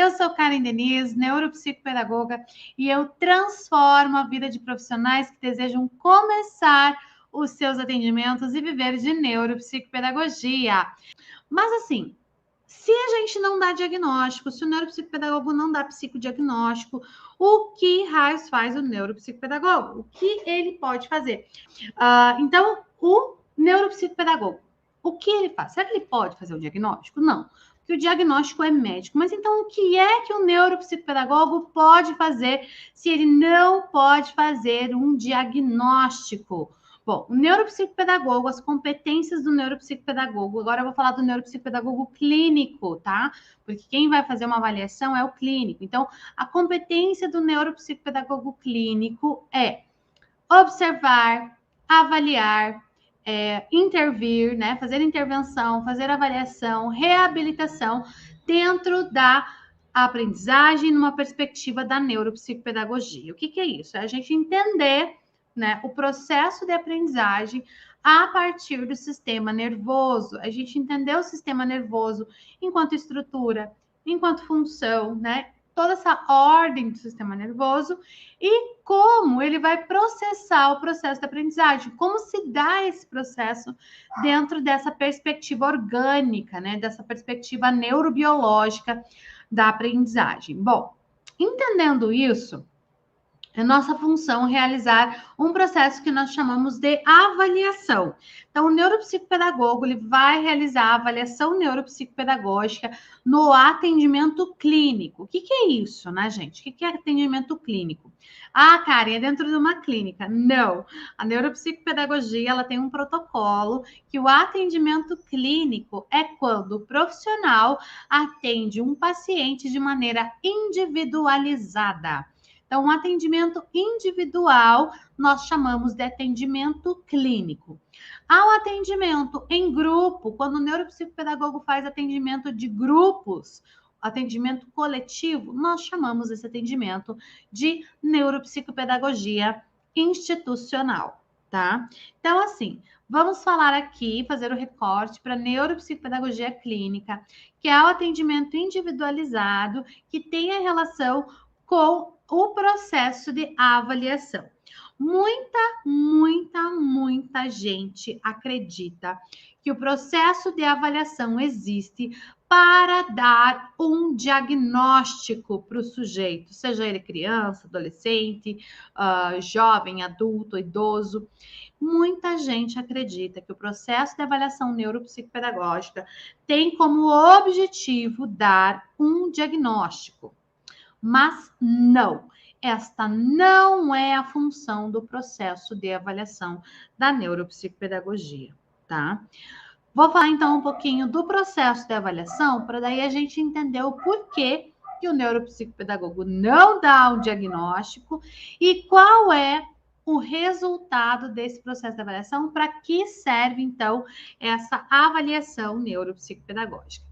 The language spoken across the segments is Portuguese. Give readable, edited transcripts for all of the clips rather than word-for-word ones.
Eu sou Karen Denise, neuropsicopedagoga, e eu transformo a vida de profissionais que desejam começar os seus atendimentos e viver de neuropsicopedagogia. Mas assim, se a gente não dá diagnóstico, se o neuropsicopedagogo não dá psicodiagnóstico, o que raios faz o neuropsicopedagogo? O que ele pode fazer? Então, o neuropsicopedagogo, o que ele faz? Será que ele pode fazer o diagnóstico? Não, porque o diagnóstico é médico. Mas então, o que é que o neuropsicopedagogo pode fazer se ele não pode fazer um diagnóstico? Bom, o neuropsicopedagogo, as competências do neuropsicopedagogo, agora eu vou falar do neuropsicopedagogo clínico, tá? Porque quem vai fazer uma avaliação é o clínico. Então, a competência do neuropsicopedagogo clínico é observar, avaliar, intervir, né? Fazer intervenção, fazer avaliação, reabilitação dentro da aprendizagem numa perspectiva da neuropsicopedagogia. O que é isso? É a gente entender, né, o processo de aprendizagem a partir do sistema nervoso. A gente entender o sistema nervoso enquanto estrutura, enquanto função, né? Toda essa ordem do sistema nervoso e como ele vai processar o processo de aprendizagem, como se dá esse processo dentro dessa perspectiva orgânica, né? Dessa perspectiva neurobiológica da aprendizagem. Bom, entendendo isso, é nossa função realizar um processo que nós chamamos de avaliação. Então, o neuropsicopedagogo ele vai realizar a avaliação neuropsicopedagógica no atendimento clínico. O que é isso, né, gente? O que é atendimento clínico? Ah, Karen, é dentro de uma clínica. Não. A neuropsicopedagogia ela tem um protocolo que o atendimento clínico é quando o profissional atende um paciente de maneira individualizada. Então, um atendimento individual, nós chamamos de atendimento clínico. Ao atendimento em grupo, quando o neuropsicopedagogo faz atendimento de grupos, atendimento coletivo, nós chamamos esse atendimento de neuropsicopedagogia institucional, tá? Então, assim, vamos falar aqui, fazer o recorte para neuropsicopedagogia clínica, que é o atendimento individualizado, que tem a relação com o processo de avaliação. Muita gente acredita que o processo de avaliação existe para dar um diagnóstico para o sujeito, seja ele criança, adolescente, jovem, adulto, idoso. Muita gente acredita que o processo de avaliação neuropsicopedagógica tem como objetivo dar um diagnóstico. Mas não, esta não é a função do processo de avaliação da neuropsicopedagogia, tá? Vou falar então um pouquinho do processo de avaliação, para daí a gente entender o porquê que o neuropsicopedagogo não dá um diagnóstico e qual é o resultado desse processo de avaliação, para que serve então essa avaliação neuropsicopedagógica.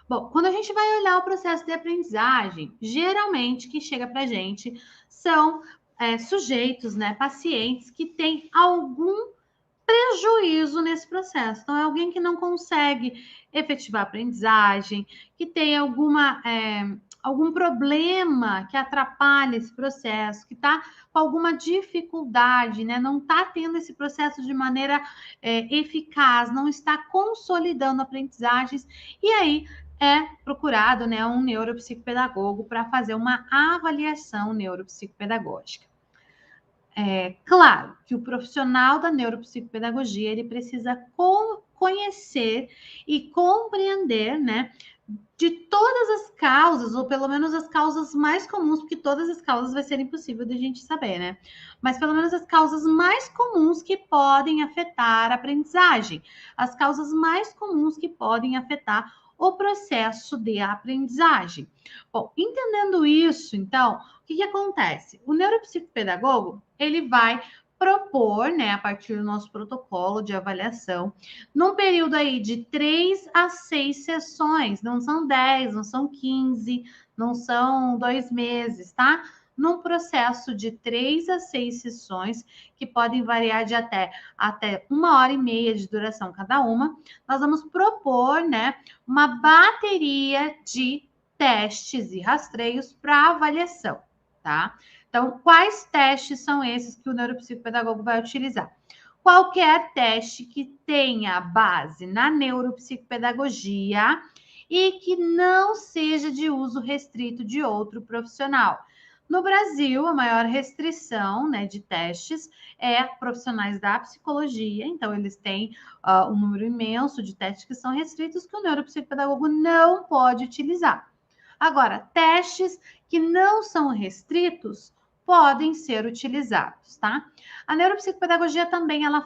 Bom, quando a gente vai olhar o processo de aprendizagem, geralmente que chega para a gente são sujeitos, né, pacientes que têm algum prejuízo nesse processo. Então, é alguém que não consegue efetivar a aprendizagem, que tem algum problema que atrapalha esse processo, que está com alguma dificuldade, né? Não está tendo esse processo de maneira eficaz, não está consolidando aprendizagens, e aí é procurado, né, um neuropsicopedagogo para fazer uma avaliação neuropsicopedagógica. Claro que o profissional da neuropsicopedagogia ele precisa conhecer e compreender, né, de todas as causas, ou pelo menos as causas mais comuns, porque todas as causas vai ser impossível de a gente saber, né? Mas pelo menos as causas mais comuns que podem afetar a aprendizagem, as causas mais comuns que podem afetar o processo de aprendizagem. Bom, entendendo isso, então, o que acontece? O neuropsicopedagogo, ele vai propor, né, a partir do nosso protocolo de avaliação, num período aí de 3 a 6 sessões, não são 10, não são 15, não são 2 meses, tá? Num processo de 3 a 6 sessões, que podem variar de até 1h30 de duração cada uma, nós vamos propor, né, uma bateria de testes e rastreios para avaliação, tá? Então, quais testes são esses que o neuropsicopedagogo vai utilizar? Qualquer teste que tenha base na neuropsicopedagogia e que não seja de uso restrito de outro profissional. No Brasil, a maior restrição, né, de testes é profissionais da psicologia, então eles têm um número imenso de testes que são restritos que o neuropsicopedagogo não pode utilizar. Agora, testes que não são restritos podem ser utilizados, tá? A neuropsicopedagogia também ela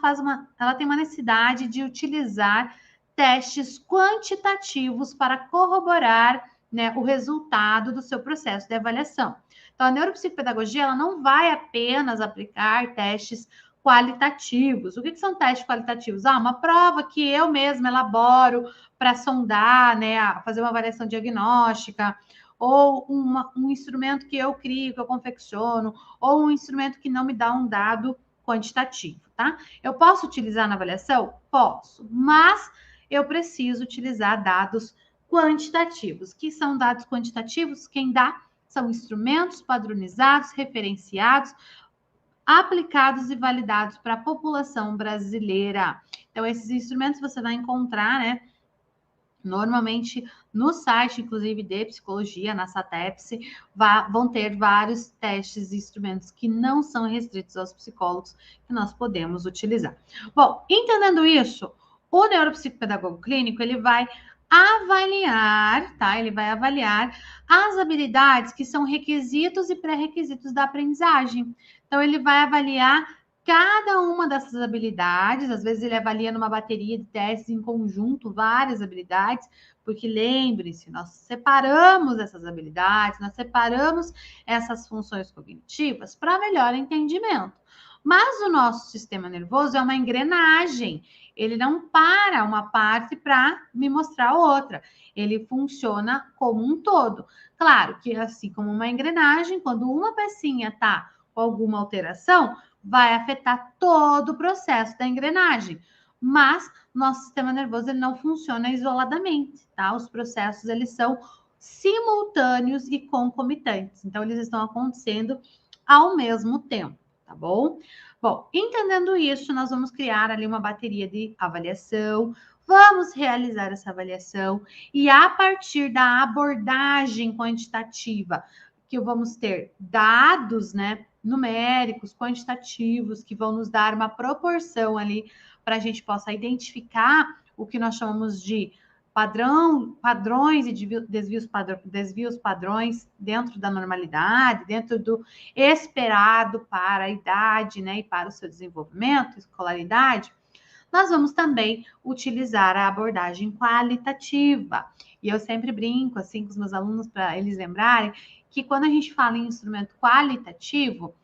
tem uma necessidade de utilizar testes quantitativos para corroborar, né, o resultado do seu processo de avaliação. Então, a neuropsicopedagogia ela não vai apenas aplicar testes qualitativos. O que são testes qualitativos? Uma prova que eu mesma elaboro para sondar, né, fazer uma avaliação diagnóstica, ou um instrumento que eu crio, que eu confecciono, ou um instrumento que não me dá um dado quantitativo, tá? Eu posso utilizar na avaliação? Posso, mas eu preciso utilizar dados quantitativos. Que são dados quantitativos? Quem dá são instrumentos padronizados, referenciados, aplicados e validados para a população brasileira. Então, esses instrumentos você vai encontrar, né, normalmente no site, inclusive, de psicologia, na SATEPS, vão ter vários testes e instrumentos que não são restritos aos psicólogos que nós podemos utilizar. Bom, entendendo isso, o neuropsicopedagogo clínico, ele vai avaliar, tá? Ele vai avaliar as habilidades que são requisitos e pré-requisitos da aprendizagem. Então, ele vai avaliar cada uma dessas habilidades, às vezes ele avalia numa bateria de testes em conjunto várias habilidades, porque lembre-se, nós separamos essas habilidades, nós separamos essas funções cognitivas para melhor entendimento. Mas o nosso sistema nervoso é uma engrenagem, ele não para uma parte para me mostrar outra, ele funciona como um todo. Claro que assim como uma engrenagem, quando uma pecinha está com alguma alteração, vai afetar todo o processo da engrenagem. Mas nosso sistema nervoso ele não funciona isoladamente, tá? Os processos eles são simultâneos e concomitantes. Então eles estão acontecendo ao mesmo tempo, tá bom? Bom, entendendo isso, nós vamos criar ali uma bateria de avaliação, vamos realizar essa avaliação e a partir da abordagem quantitativa, que vamos ter dados, né, numéricos, quantitativos, que vão nos dar uma proporção ali para a gente possa identificar o que nós chamamos de padrões e desvios padrões dentro da normalidade, dentro do esperado para a idade, né, e para o seu desenvolvimento, escolaridade. Nós vamos também utilizar a abordagem qualitativa. E eu sempre brinco assim com os meus alunos para eles lembrarem que quando a gente fala em instrumento qualitativo,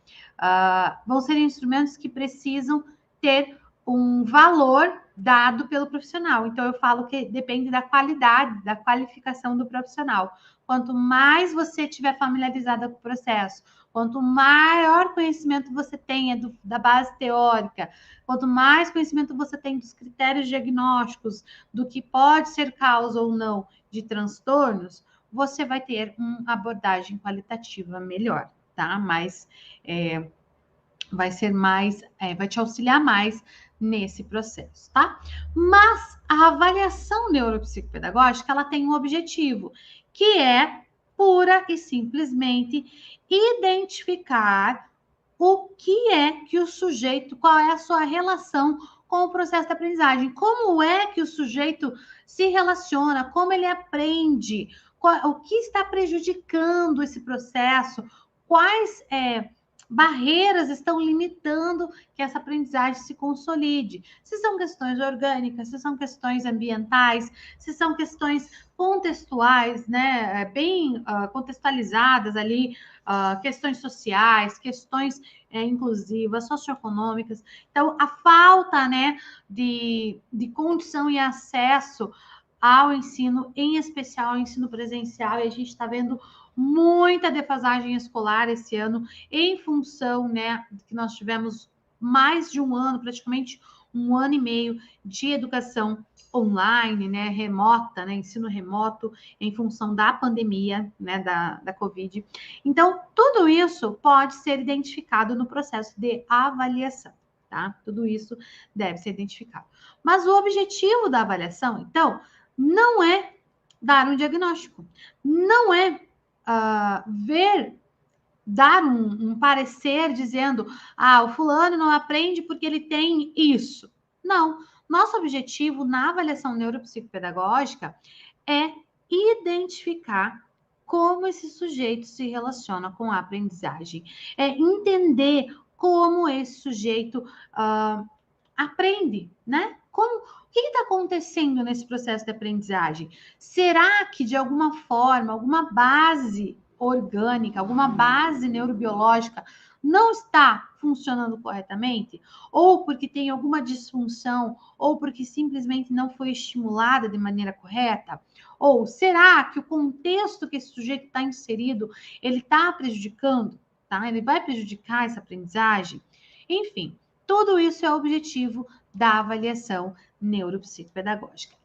vão ser instrumentos que precisam ter um valor dado pelo profissional. Então, eu falo que depende da qualidade, da qualificação do profissional. Quanto mais você estiver familiarizada com o processo, quanto maior conhecimento você tenha da base teórica, quanto mais conhecimento você tem dos critérios diagnósticos, do que pode ser causa ou não de transtornos, você vai ter uma abordagem qualitativa melhor, tá? Mas vai ser mais, vai te auxiliar mais nesse processo, tá? Mas a avaliação neuropsicopedagógica, ela tem um objetivo, que é pura e simplesmente identificar o que é que o sujeito, qual é a sua relação com o processo de aprendizagem, como é que o sujeito se relaciona, como ele aprende, o que está prejudicando esse processo, quais barreiras estão limitando que essa aprendizagem se consolide. Se são questões orgânicas, se são questões ambientais, se são questões contextuais, né, bem contextualizadas ali, questões sociais, questões inclusivas, socioeconômicas. Então, a falta, né, de condição e acesso ao ensino, em especial ao ensino presencial, e a gente está vendo muita defasagem escolar esse ano, em função, né, que nós tivemos mais de um ano, praticamente um ano e meio de educação online, né, remota, né, ensino remoto, em função da pandemia, né, da Covid. Então, tudo isso pode ser identificado no processo de avaliação, tá? Tudo isso deve ser identificado. Mas o objetivo da avaliação, então, não é dar um diagnóstico, não é dar um parecer dizendo, o fulano não aprende porque ele tem isso. Não. Nosso objetivo na avaliação neuropsicopedagógica é identificar como esse sujeito se relaciona com a aprendizagem, é entender como esse sujeito aprende, né? O que está acontecendo nesse processo de aprendizagem? Será que, de alguma forma, alguma base orgânica, alguma base neurobiológica não está funcionando corretamente? Ou porque tem alguma disfunção, ou porque simplesmente não foi estimulada de maneira correta? Ou será que o contexto que esse sujeito está inserido, ele está prejudicando, tá? Ele vai prejudicar essa aprendizagem? Enfim, tudo isso é o objetivo da avaliação neuropsicopedagógica.